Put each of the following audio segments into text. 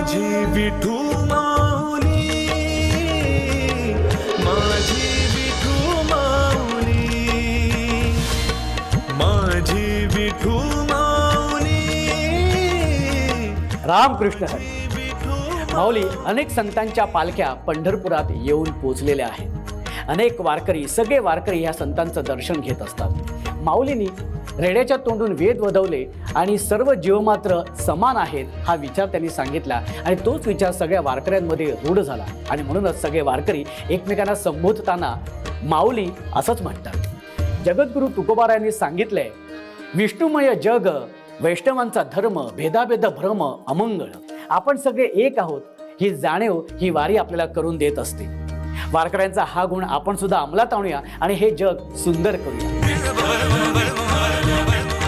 माझी विठू माऊली, माझी विठू माऊली, माझी विठू माऊली. रामकृष्ण हरी. माऊली, अनेक संतांच्या पालख्या पंढरपुरात येऊन पोचलेल्या आहेत. अनेक वारकरी, सगळे वारकरी ह्या संतांचं दर्शन घेत असतात. माऊलींनी रेड्याच्या तोंडून वेद वदवले आणि सर्व जीवमात्र समान आहेत हा विचार त्यांनी सांगितला आणि तोच विचार सगळ्या वारकऱ्यांमध्ये रूढ झाला आणि म्हणूनच सगळे वारकरी एकमेकांना संबोधताना माऊली असंच म्हणतात. जगद्गुरु तुकोबारायांनी सांगितलंय, विष्णुमय जग वैष्णवांचा धर्म, भेदाभेद भ्रम अमंगळ. आपण सगळे एक आहोत ही जाणीव ही वारी आपल्याला करून देत असते. वारकऱ्यांचा हा गुण आपण सुद्धा अंमलात आणूया आणि हे जग सुंदर करूया.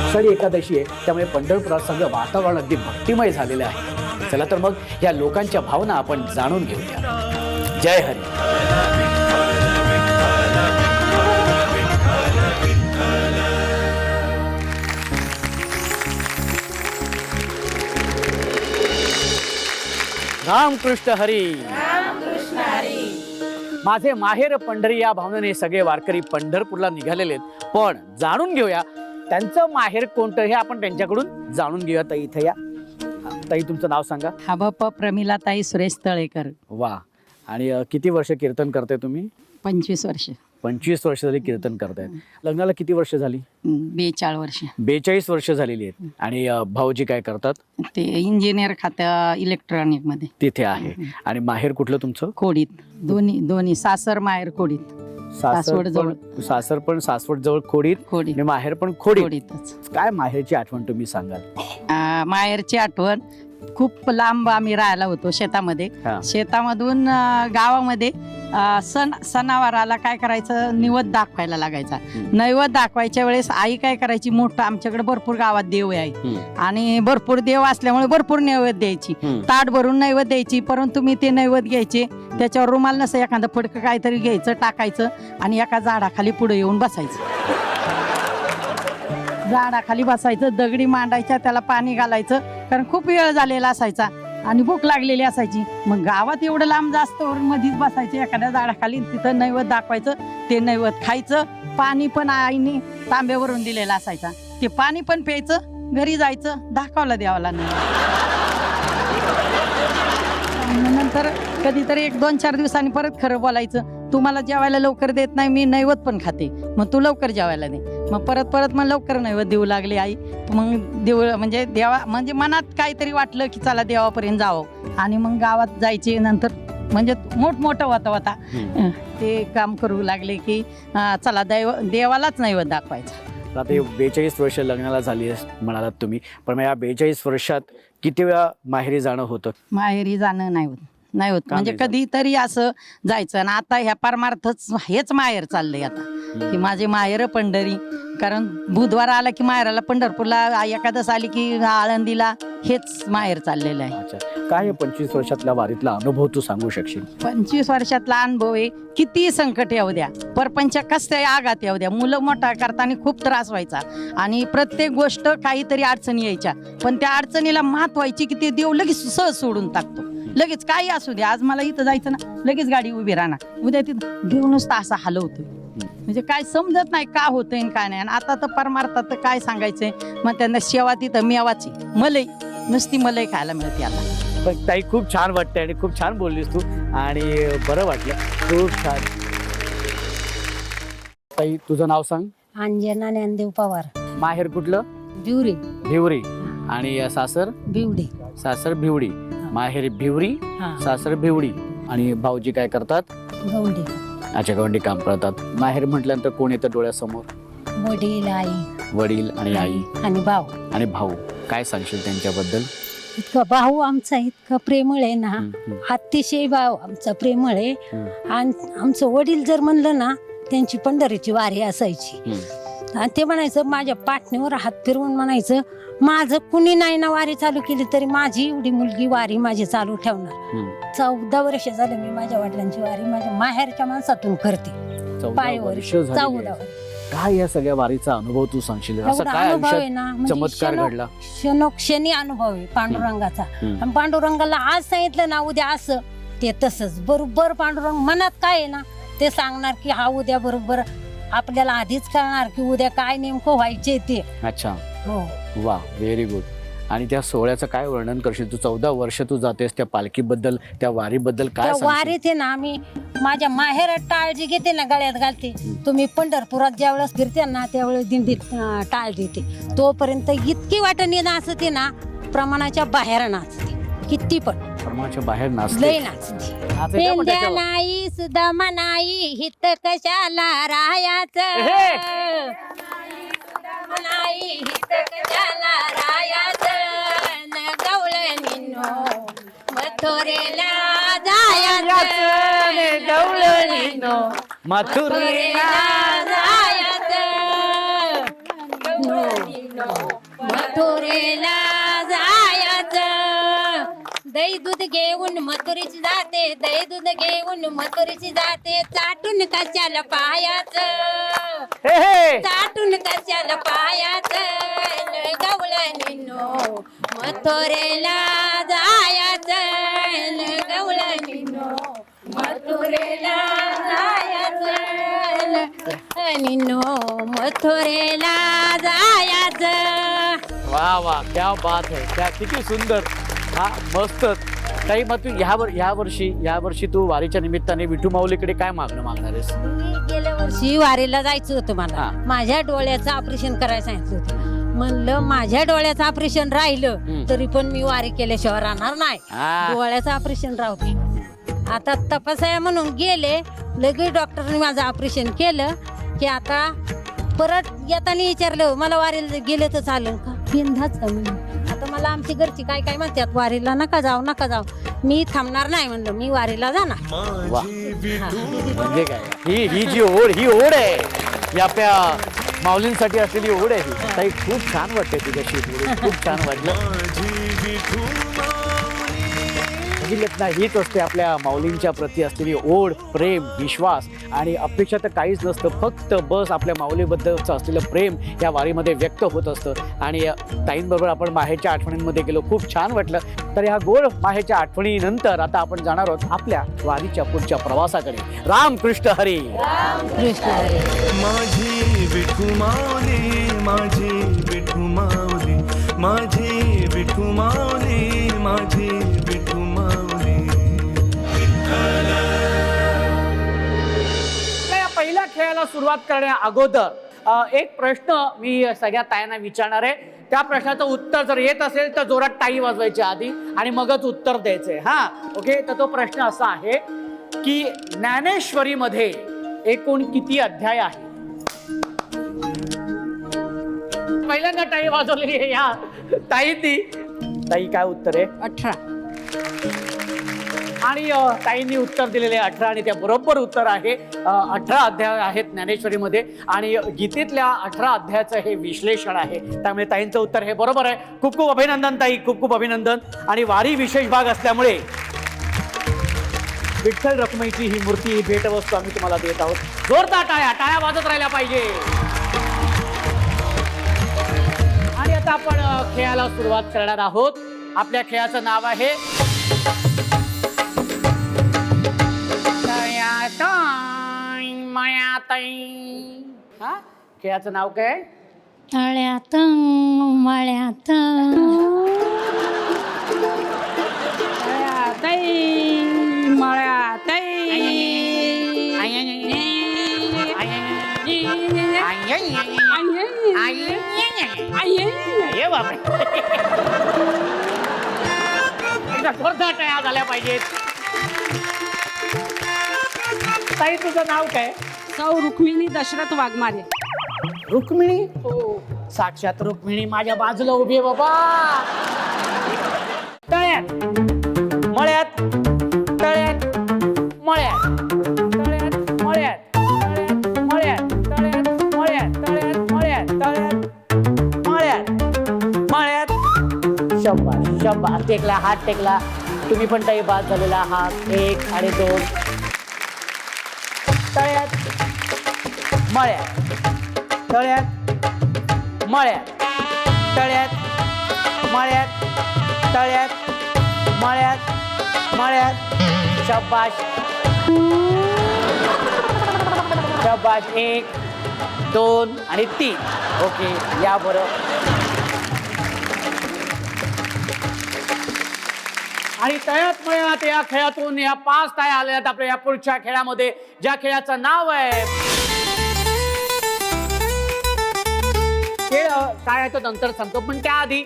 आषाढी एकादशी आहे, त्यामुळे पंढरपुरात सगळं वातावरण अगदी भक्तिमय झालेलं आहे. चला तर मग या लोकांच्या भावना आपण जाणून घेऊया. जय हरी. रामकृष्ण हरी. माझे माहेर पंढरी या भावनेने सगळे वारकरी पंढरपूरला निघालेले आहेत. पण जाणून घेऊया त्यांचं माहेर कोणतं हे आपण त्यांच्याकडून जाणून घेऊया. ताई इथे या. ताई, तुमचं नाव सांगा. हाबप प्रमिलाताई सुरेश तळेकर. वा. आणि किती वर्ष कीर्तन करताय तुम्ही? 25 वर्ष. 25 वर्ष झाली कीर्तन करतायत. लग्नाला किती वर्ष झाली? 42 वर्ष. 42 वर्ष झालेली आहेत. आणि भाऊजी काय करतात? ते इंजिनियर खात्या इलेक्ट्रॉनिक मध्ये तिथे आहे. आणि माहेर कुठलं तुमचं? खोडीत. दोन्ही सासर माहेर खोडीत. सासवड जवळ. सासर पण सासवड जवळ खोडीत आणि माहेर पण खोडीत. खोडीतच. काय माहेरची आठवण तुम्ही सांगाल? माहेरची आठवण, खूप लांब आम्ही राहायला होतो शेतामध्ये. शेतामधून गावामध्ये सणावाराला काय करायचं, नैवेद्य दाखवायला लागायचा. नैवेद्य दाखवायच्या वेळेस आई काय करायची, मोठं आमच्याकडे भरपूर गावात देव आहे आणि भरपूर देव असल्यामुळे भरपूर नैवेद्य द्यायची. ताट भरून नैवेद्य द्यायची. परंतु मी ते नैवेद्य घ्यायचे, त्याच्यावर रुमाल नसं एखादं फडकं काहीतरी घ्यायचं, टाकायचं आणि एका झाडाखाली पुढे येऊन बसायचं. झाडाखाली बसायचं, दगडी मांडायच्या, त्याला पाणी घालायचं, कारण खूप वेळ झालेला असायचा आणि भूक लागलेली असायची. मग गावात एवढं लांब जास्त मधीच बसायचं एखाद्या झाडाखाली, तिथं नैवेद्य दाखवायचं, ते नैवेद्य खायचं. पाणी पण आईने तांब्यावरून दिलेला असायचा, ते पाणी पण प्यायचं, घरी जायचं, दाखवला देवाला नाही. नंतर कधीतरी 1-2-4 दिवसांनी परत खरं बोलायचं, तू मला जेवायला लवकर देत नाही, मी नैवेद्य पण खाते, मग तू लवकर जेवायला दे. मग परत मग लवकर नैवेद्य देऊ लागली आई. मग देव म्हणजे देवा म्हणजे मनात काहीतरी वाटलं की चला देवापर्यंत जावं आणि मग गावात जायचे. नंतर म्हणजे मोठमोठं होता ते काम करू लागले की चला देवालाच नैवेद्य दाखवायचा. आता 42 वर्ष लग्नाला झाली म्हणालात तुम्ही, पण या 42 वर्षात किती वेळा माहेरी जाणं होतं? माहेरी जाणं नाही होत म्हणजे कधीतरी असं जायचं. आणि आता ह्या परमार्थच हेच माहेर चाललंय आता की माझे माहेर पंढरी. कारण बुधवार आला की माहेराला, पंढरपूरला एकादश आली की आळंदीला, हेच माहेर चाललेलं आहे. अच्छा, काय 25 वर्षातल्या वारीतला अनुभव तू सांगू शकशील? 25 वर्षातला अनुभव आहे, किती संकट येऊ द्या, परपंच कसं आघात येऊ द्या, मुलं मोठा करताना खूप त्रास व्हायचा आणि प्रत्येक गोष्ट काहीतरी अडचणी यायच्या, पण त्या अडचणीला मात व्हायची की ते देव लगेच सहज सोडून टाकतो. लगेच काही असू दे, आज मला इथं जायचं ना, लगेच गाडी उभी राहणार, उद्या तिथं देव नुसता असा हलवतोय. म्हणजे काय समजत नाही का होतंय काय नाही. आणि आता तर परमार्थात काय सांगायचंय, मग त्यांना शेवा तिथं मेवाची मलई, नुसती मलई खायला मिळते आता. पण ताई, खूप छान वाटतंय आणि खूप छान बोललीस तू आणि बरं वाटलं, खूप छान. ताई, तुझं नाव सांग. अंजना ज्ञानदेव पवार. माहेर कुठलं? भिवरी. भिवरी. आणि सासर? भिवडी. सासर भिवडी. माहेर भिवरी, सासर भिवडी. आणि भाऊजी काय करतात? गौंडी. अच्छा, गवंडी काम करतात. माहेर म्हटल्यानंतर कोण येतं डोळ्यासमोर? वडील, आई. वडील आणि आई आणि भाऊ. आणि भाऊ. काय सांगशील त्यांच्याबद्दल? इतका भाऊ आमचा इतका प्रेमळ आहे ना, अतिशय भाऊ आमचा प्रेमळ आहे. आणि आमचं वडील जर म्हणलं ना, त्यांची पंढरीची वारी असायची आणि ते म्हणायचं, माझ्या पाटणीवर हात फिरवून म्हणायचं, माझं कुणी नाही ना वारी चालू केली तरी माझी एवढी मुलगी वारी माझी चालू ठेवणार. 14 वर्ष झाले मी माझ्या वडिलांची वारी माझ्या माहेरच्या माणसातून करते. 14 वर्ष. काय या सगळ्या वारीचा अनुभव तू सांगशील? असं एवढा काय अनुभव आहे आयुष्यात ना, म्हणजे चमत्कार घडला? क्षणोक्षणी अनुभव आहे पांडुरंगाचा. हम्म. आणि पांडुरंगाला आज सांगितलं ना उद्या असं, ते तसंच बरोबर पांडुरंग मनात काय आहे ना ते सांगणार की हा उद्या बरोबर. आपल्याला आधीच कळणार की उद्या काय नेमकं व्हायचे ते. अच्छा, हो. वा, व्हेरी गुड. आणि त्या सोहळ्याचं काय वर्णन करशील? तू 14 वर्ष तू जातेस त्या पालखीबद्दल, त्या वारीबद्दल काय त्या सांगशील? वारीत आहे ना मी माझ्या माहेरात टाळजी घेते ना, गळ्यात घालते. तुम्ही पंढरपुरात ज्या वेळेस फिरते ना त्यावेळेस दिंडीत टाळ देते. तोपर्यंत इतकी वाटणी नाचते ना, प्रमाणाच्या बाहेर नाचते. किती पण प्रमाणाच्या बाहेर नाचते. लय नाचते. नाचते का पण पेंड्या त्याच्यावर? नाही सुद्धा मनाई हित कशाला रायाचं. हे! मनाई हित कशाला रायाचं. न गवळणीनो मथुरेला जायाचं. मथुरेला मथुरेला जायचं. दही दूध घेऊन मथुरीची जाते, दही दूध घेऊन मथुरीची जाते. चाटून कशाला पायाचं, हे हे! चाटून कशाला पायाचं. गवळणीनो मथुरेला जायचं. गवळणीनो मथुरेला जायचं. निनो मथुरेला जायचं. वा वा, क्या बात है, क्या किती सुंदर. हा, मस्तच. काही मग तू ह्या वर्षी तू वारीच्या निमित्ताने विठू माऊलीकडे काय मागणार आहेस? मी गेल्या वर्षी वारीला जायचं होतं मला. हा. माझ्या डोळ्याचं ऑपरेशन करायला सांगितलं होतं. म्हणलं माझ्या डोळ्याचं ऑपरेशन राहिलं तरी पण मी वारी केल्याशिवाय राहणार नाही. हा. डोळ्याचं ऑपरेशन राहू दे. आता तपासाया म्हणून गेले, लगेच डॉक्टरने माझं ऑपरेशन केलं की आता परत येताना विचारलं मला वारीला गेले तर चालेल का? बिनधास्त म्हणून. आता मला आमची घरची काय काय म्हणतात, वारीला नका जाऊ नका जाऊ. मी थांबणार नाही म्हणलं, मी वारीला जाणार. वा, माझी विठू म्हणजे काय ही जी ओढ आहे, ही आपल्या माऊलींसाठी असलेली ओढ आहे ही. ताई, खूप छान वाटते तुझ्याशी बोलून. खूप छान वाटलं. माझी विठू हीच असते आपल्या माऊलींच्या प्रती असलेली ओढ, प्रेम, विश्वास आणि अपेक्षा तर काहीच नसतं. फक्त बस आपल्या माऊलीबद्दलचं असलेलं प्रेम या वारीमध्ये व्यक्त होत असतं. आणि ताईंबरोबर आपण माहेरच्या आठवणींमध्ये गेलो, खूप छान वाटलं. तर ह्या गोड माहेरच्या आठवणीनंतर आता आपण जाणार आहोत आपल्या वारीच्या पुढच्या प्रवासाकडे. राम कृष्ण हरी. कृष्ण हरी. माझी विठू माऊली, माझी विठू माऊली, माझी विठू माऊली, माझी विठू माऊली. या पहिल्या खेळाला सुरुवात करण्या अगोदर एक प्रश्न मी सगळ्या तायांना विचारणार आहे. त्या प्रश्नाचं उत्तर जर येत असेल तर जोरात टाळी वाजवायची आधी आणि मगच उत्तर द्यायचंय. हा, ओके. तर तो प्रश्न असा आहे की ज्ञानेश्वरीमध्ये एकूण किती अध्याय आहे? पहिल्यांदा टाळी वाजवलेली आहे या ताईंनी. ताई, काय उत्तर आहे? 18. आणि ताईंनी उत्तर दिलेले 18 आणि त्या बरोबर उत्तर आहे. 18 अध्याय आहेत ज्ञानेश्वरीमध्ये आणि गीतेतल्या 18 अध्यायाचं हे विश्लेषण आहे. त्यामुळे ताईंचं उत्तर हे बरोबर आहे. खूप खूप अभिनंदन ताई, खूप खूप अभिनंदन. आणि वारी विशेष भाग असल्यामुळे विठ्ठल रखुमाईची ही मूर्ती, ही भेटवस्तू आम्ही तुम्हाला देत आहोत. जोरदार टाळ्या वाजत राहिल्या पाहिजे. आणि आता आपण खेळाला सुरुवात करणार आहोत. आपल्या खेळाचं नाव आहे हा, खेळाचं नाव काय? तळ्यात मळ्यात ये बापरे. एकदा जोरदार टाळ्या झाल्या पाहिजेत. ताई, तुझं नाव काय? सौ रुक्मिणी दशरथ वाघमारे. रुक्मिणी? हो, साक्षात रुक्मिणी माझ्या बाजूला उभी आहे बाबा. तळ्यात मळ्यात, तळ्यात मळ्यात, तळ्यात मळ्यात, तळ्यात मळ्यात, तळ्यात मळ्यात, तळ्यात मळ्यात, तळ्यात मळ्यात, मळ्यात. शब्बास शब्बास. टेकला, हात टेकला. तुम्ही पण ताई बाद झालेला आहात. 1 आणि 2. तळ्यात मळ्यात, तळ्यात मळ्यात तळ्यात मळ्यात तळ्यात मळ्यात मळ्यात. शाबाश शाबाश. 1 2 आणि 3. ओके या बरं. आणि तळ्यात मळ्यात या खेळातून या 5 ताया आल्यात आपल्या या पुढच्या खेळामध्ये, ज्या खेळाचं नाव आहे खेळ काय आहे तो नंतर सांगतो, पण त्याआधी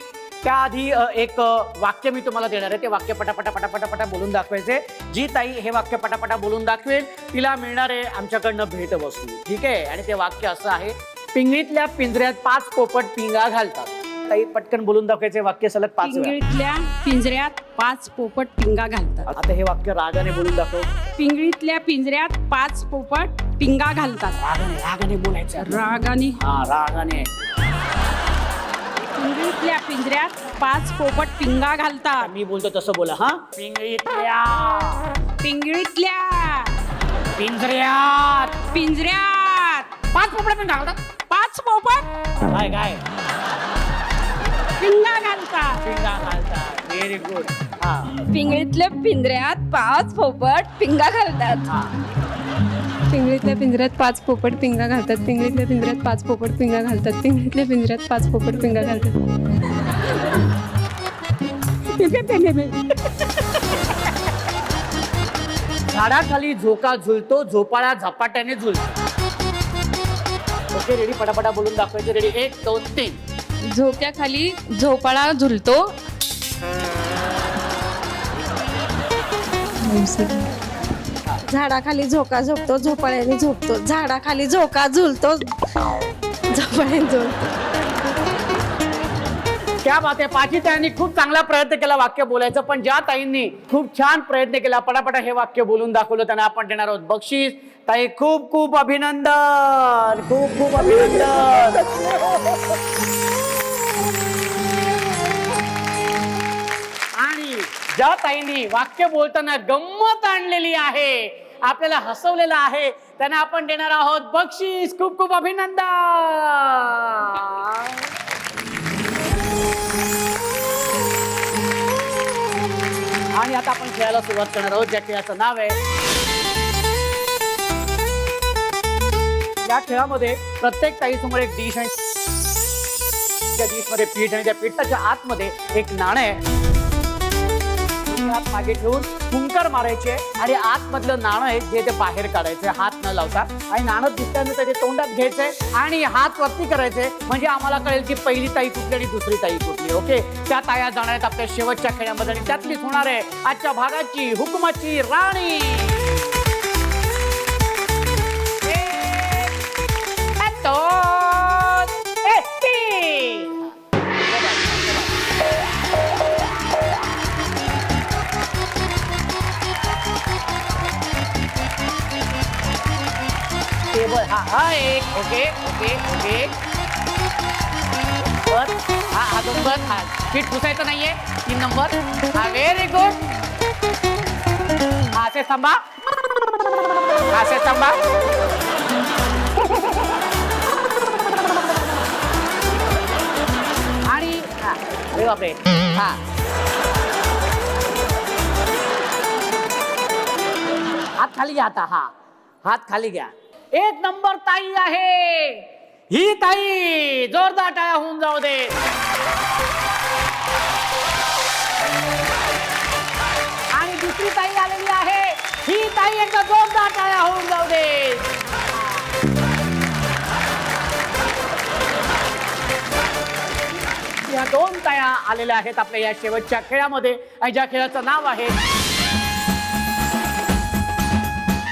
एक वाक्य मी तुम्हाला देणार आहे. ते वाक्य पटापटा पटापटा पटा बोलून दाखवायचे. जी ताई हे वाक्य पटापटा बोलून दाखवेल तिला मिळणार आहे आमच्याकडनं भेटवस्तू. ठीक आहे. आणि ते वाक्य असं आहे, पिंगळीतल्या पिंजऱ्यात 5 पोपट पिंगा घालतात. ताई पटकन बोलून दाखवायचे वाक्य सलग 5 वेळा. पिंगळीतल्या पिंजऱ्यात 5 पोपट पिंगा घालतात. आता हे वाक्य रागाने बोलून दाखव. पिंगळीतल्या पिंजऱ्यात 5 पोपट पिंगा घालतात. रागाने बोलायचं. रागाने. हा रागाने. पिंगळीतल्या पिंजऱ्यात 5 पोपट पिंगा घालतात. मी बोलतो तसं बोला. हा पिंगळीतल्या पिंगळीतल्या पिंजऱ्यात पिंजऱ्यात 5 पोपट पिंगा घालतात. 5 पोपट काय पिंगा घालतात. पिंगा घालतात. Very good. हा पिंगळीतल्या पिंजऱ्यात 5 पोपट पिंगा घालतात. हा. पिंगळीतल्या पिंजऱ्यात 5 पोपट पिंगा घालतात. पिंगळीतल्या पिंजऱ्यात 5 पोपट पिंगा घालतात. पिंगळीतल्या पिंजऱ्यात 5 पोपट पिंगा घालतात. झाडाखाली झोका झुलतो, झोपाळा झपाट्याने झुलतो. Okay ready. पटापटा बोलून दाखवायचे. रेडी 1 2 3. झोक्याखाली झोपाळा झुलतो. झाडाखाली झोका झोपतो, झोपाळ्याने झोपतो. झाडाखाली झोका झुलतो, झोपाळ्याने झोपतो. क्या बात आहे. 5 ताईंनी खूप चांगला प्रयत्न केला वाक्य बोलायचं, पण ज्या ताईंनी खूप छान प्रयत्न केला पटापटा हे वाक्य बोलून दाखवलं त्यांना आपण देणार आहोत बक्षीस. ताई खूप खूप अभिनंदन. खूप खूप अभिनंदन. आणि ज्या ताईंनी वाक्य बोलताना गंमत आणलेली आहे, आपल्याला हसवलेलं आहे, त्यांना आपण देणार आहोत बक्षीस. खूप खूप अभिनंदन. आणि आता आपण खेळायला सुरुवात करणार आहोत, ज्या खेळाचं नाव आहे. या खेळामध्ये प्रत्येक ताईसमोर एक डिश आहे. त्या डिश मध्ये पीठ आणि त्या पिठाच्या आतमध्ये एक नाणं आहे. हात मागे ठेवून हुंकार मारायचे आणि आतमधलं नाणं आहे जे ते बाहेर काढायचे हात न लावता. आणि नाणं दिसताना त्याच्या तोंडात घ्यायचे आणि हात वरती करायचे, म्हणजे आम्हाला कळेल की पहिली ताई कुठली आणि दुसरी ताई कुठली. ओके. त्या ताया जाणार आहेत आपल्या शेवटच्या खेळामध्ये आणि त्यातलीच होणार आहे आजच्या भागाची हुकुमाची राणी. टेबल हा एक. Okay okay okay. बर हा 2 बर. हा पीठ पुसायचं नाहीये. 3 नंबर. हा व्हेरी गुड. असे थांबा. असे थांबा. आणि अरे बापरे. हा हात खाली घ्या आता. हा हात खाली घ्या. 1 नंबर ताई आहे ही ताई. जोरदार टाळ्या होऊन जाऊ दे. आणि दुसरी ताई आलेली आहे ही ताई. एकदा जोरदार टाळ्या होऊन जाऊ दे. या 2 ताया आलेल्या आहेत आपल्या या शेवटच्या खेळामध्ये, आणि ज्या खेळाचं नाव आहे.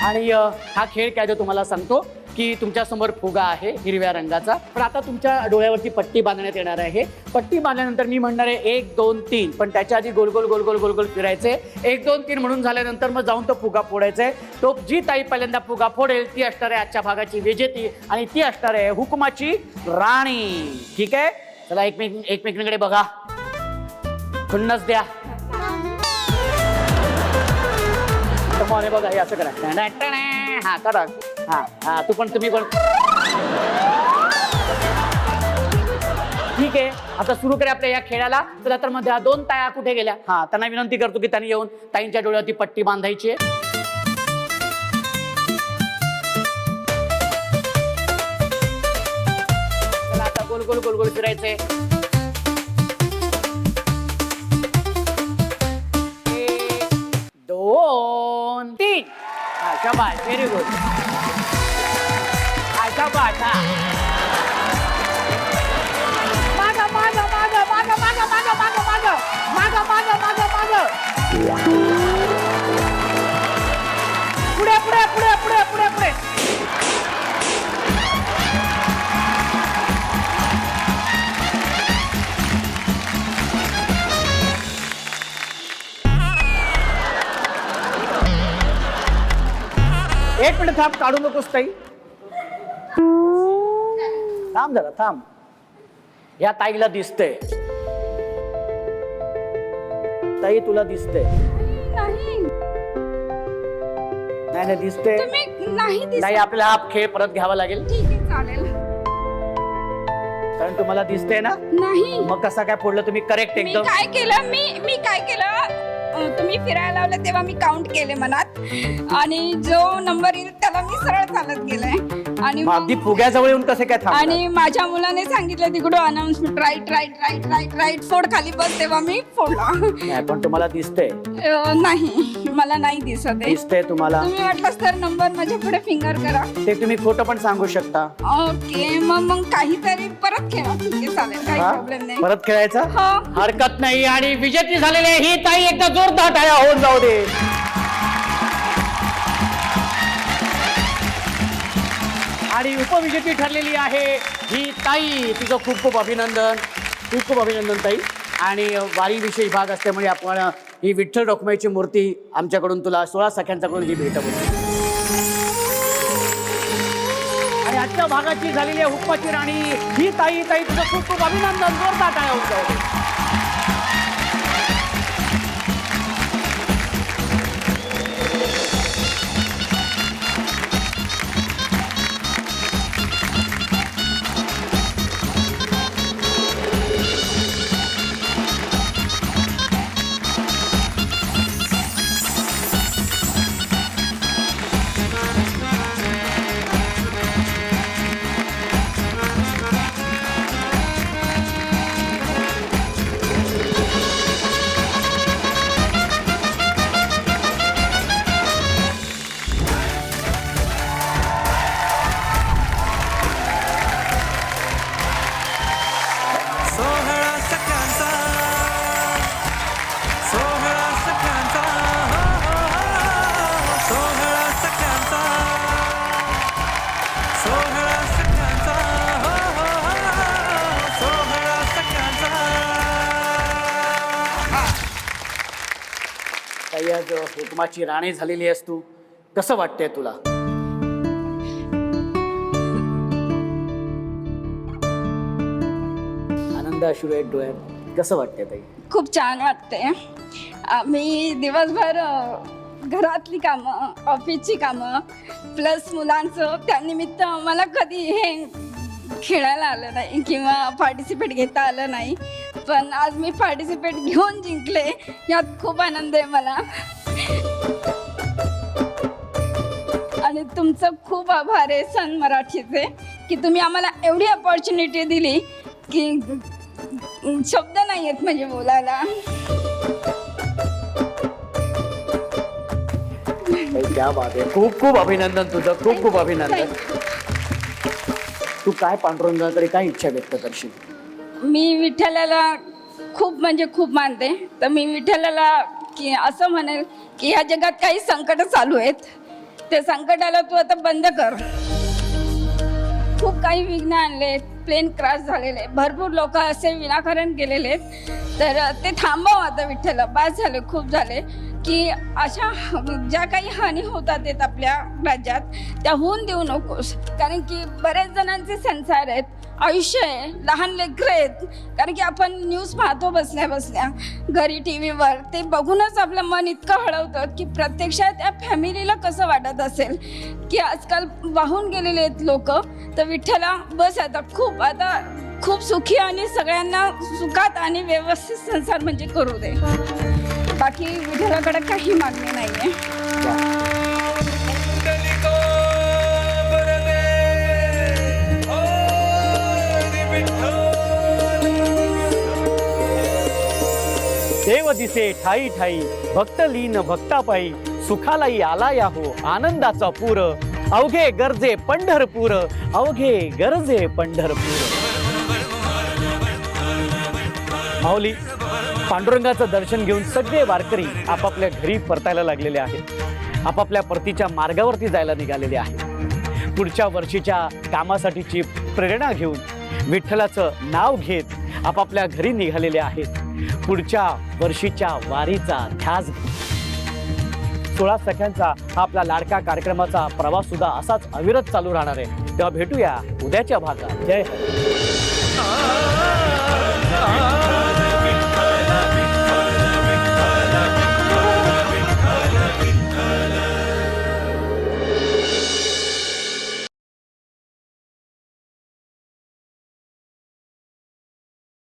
आणि हा खेळ काय तो तुम्हाला सांगतो की तुमच्या समोर फुगा आहे हिरव्या रंगाचा, पण आता तुमच्या डोळ्यावरती पट्टी बांधण्यात येणार आहे. पट्टी बांधल्यानंतर मी म्हणणार आहे 1 2 3, पण त्याच्या आधी गोल गोल गोल गोल गोल गोल फिरायचे. 1 2 3 म्हणून झाल्यानंतर मग जाऊन तो फुगा फोडायचा आहे. तो जी ताई पहिल्यांदा फुगा फोडेल ती असणार आहे आजच्या भागाची विजेती, आणि ती असणार आहे हुकुमाची राणी. ठीक आहे. चला एकमेकींकडे बघा. खुन्नस द्या. मोने बघा हे असं करा. हा करा. हा हा तुम्ही पण ठीक आहे, आता सुरू करूया आपल्या या खेळाला. चला तर मध्ये 2 ताया कुठे गेल्या? हा, त्यांना विनंती करतो की त्यांनी येऊन ताईंच्या डोळ्यावरती पट्टी बांधायची आहे. चला आता गोल गोल गोल गोल फिरायचंय. 1 2 3. हा, शाबास, व्हेरी गुड. हा, शाबास. हा, पुढे पुढे पुढे पुढे पुढे पुढे. एक मिनिट थांब, काढू नकोस ताई. थांब जरा, थांब. या ताईला दिसतंय, ताई तुला दिसतंय? नाही नाही नाही दिसतंय. तुम्ही नाही दिसत. नाही, आपल्याला हा खेळ परत घ्यावा लागेल, ठीक आहे, चालेल. कारण तुम्हाला दिसतंय ना. नाही, मग कसा काय फोडलं तुम्ही? करेक्ट मी एकदम. काय केलं, मी काय केलं, तुम्ही फिरायला लावलं तेव्हा मी काउंट केले मनात, आणि जो नंबर येईल त्याला मी सरळ चालत गेले. आणि मग अगदी फुग्याजवळ येऊन कसे काय थांबला? आणि माझ्या मुलाने सांगितलं तिकडून announcement, right right right right right, फोड खाली बस, तेव्हा मी फोडला. नाही, पण तुम्हाला दिसतंय? नाही, मला नाही दिसत आहे. दिसतंय तुम्हाला? तुम्ही वाटलंच तर नंबर माझ्या पुढे फिंगर करा. ते तुम्ही खोटं पण सांगू शकता. ओके, मग काहीतरी परत खेळा. ठीक आहे, चालेल, काही हा? प्रॉब्लेम नाही. परत खेळायचं? हो. हरकत नाही. आणि विजेती झालेली आहे ही ताई, एकदा जोरदार टाळ्या होऊन जाऊ दे. आणि उपविजेती ठरलेली आहे ही ताई. तुझं खूप खूप अभिनंदन, खूप खूप अभिनंदन ताई. आणि वारी विशेष भाग असल्यामुळे आपण ही विठ्ठल रखुमाईची मूर्ती आमच्याकडून तुला 16 सख्यांच्याकडून ही भेट होती. आणि आजच्या भागाची झालेली आहे हुक्माची राणी ही ताई. ताई तुझं खूप खूप अभिनंदन, जोरदार टाळ्या होऊन जाऊ दे. सोहळा सख्यांचा, सोहळा सख्यांचा, सोहळा सख्यांचा, सोहळा सख्यांचा, सोहळा सख्यांचा. ताई, आज हुकमाची राणी झालेली आहेस तू, कसं वाटतंय तुला? आनंद अश्रू आहेत डोळ्यात, कसं वाटतंय ताई? खूप छान वाटते. मी दिवसभर घरातली कामं, ऑफिसची कामं प्लस मुलांचं, त्यानिमित्त मला कधी हे खेळायला आलं नाही किंवा पार्टिसिपेट घेता आलं नाही. पण आज मी पार्टिसिपेट घेऊन जिंकले, यात खूप आनंद आहे मला. आणि तुमचं खूप आभार आहे सन मराठीचे, की तुम्ही आम्हाला एवढी अपॉर्च्युनिटी दिली की शब्द नाही आहेत म्हणजे बोलायला. क्या बात आहे. खूप खूप अभिनंदन तुझं, खूप खूप अभिनंदन. तू काय पांडुरंगाकडे काय इच्छा व्यक्त करशील? मी विठ्ठलाला खूप म्हणजे खूप मानते. तर मी विठ्ठलाला की असं म्हणेल की ह्या जगात काही संकट चालू आहेत, ते संकटाला तू आता बंद कर. खूप काही विघ्न आणले, प्लेन क्रॅश झालेले, भरपूर लोक असे विनाकारण गेलेले आहेत. तर ते थांबव आता विठ्ठला, बास झाले, खूप झाले. की अशा ज्या काही हानी होतात आहेत आपल्या राज्यात, त्या होऊन देऊ नकोस. कारण की बरेच जणांचे संसार आहेत, आयुष्य आहे, लहान लेकरं आहेत. कारण की आपण न्यूज पाहतो बसल्या बसल्या घरी टी व्हीवर, ते बघूनच आपलं मन इतकं हळवतं की प्रत्यक्षात त्या फॅमिलीला कसं वाटत असेल की आजकाल वाहून गेलेले आहेत लोक. तर विठ्ठला बस आता खूप, आता खूप सुखी आणि सगळ्यांना सुखात आणि व्यवस्थित संसार म्हणजे करू दे. बाकी विठ्ठलाकडे काही मागणी नाहीये. पुंडलिको वरदे, हरी विठ्ठल. देव दिसे ठाई ठाई, भक्त लीन भक्तापायी, सुखालाई आला या हो आनंदाचा पूर, अवघे गरजे पंढरपूर, अवघे गरजे पंढरपूर. माऊली, पांडुरंगाचं दर्शन घेऊन सगळे वारकरी आपापल्या घरी परतायला लागलेले आहेत. आपापल्या परतीच्या मार्गावरती जायला निघालेले आहेत. पुढच्या वर्षीच्या कामासाठीची प्रेरणा घेऊन विठ्ठलाचं नाव घेत आपापल्या घरी निघालेले आहेत. पुढच्या वर्षीच्या वारीचा ध्यास घेत 16 सख्यांचा हा आपला लाडका कार्यक्रमाचा प्रवास सुद्धा असाच अविरत चालू राहणार आहे. तेव्हा भेटूया उद्याच्या भागात. जय हरी.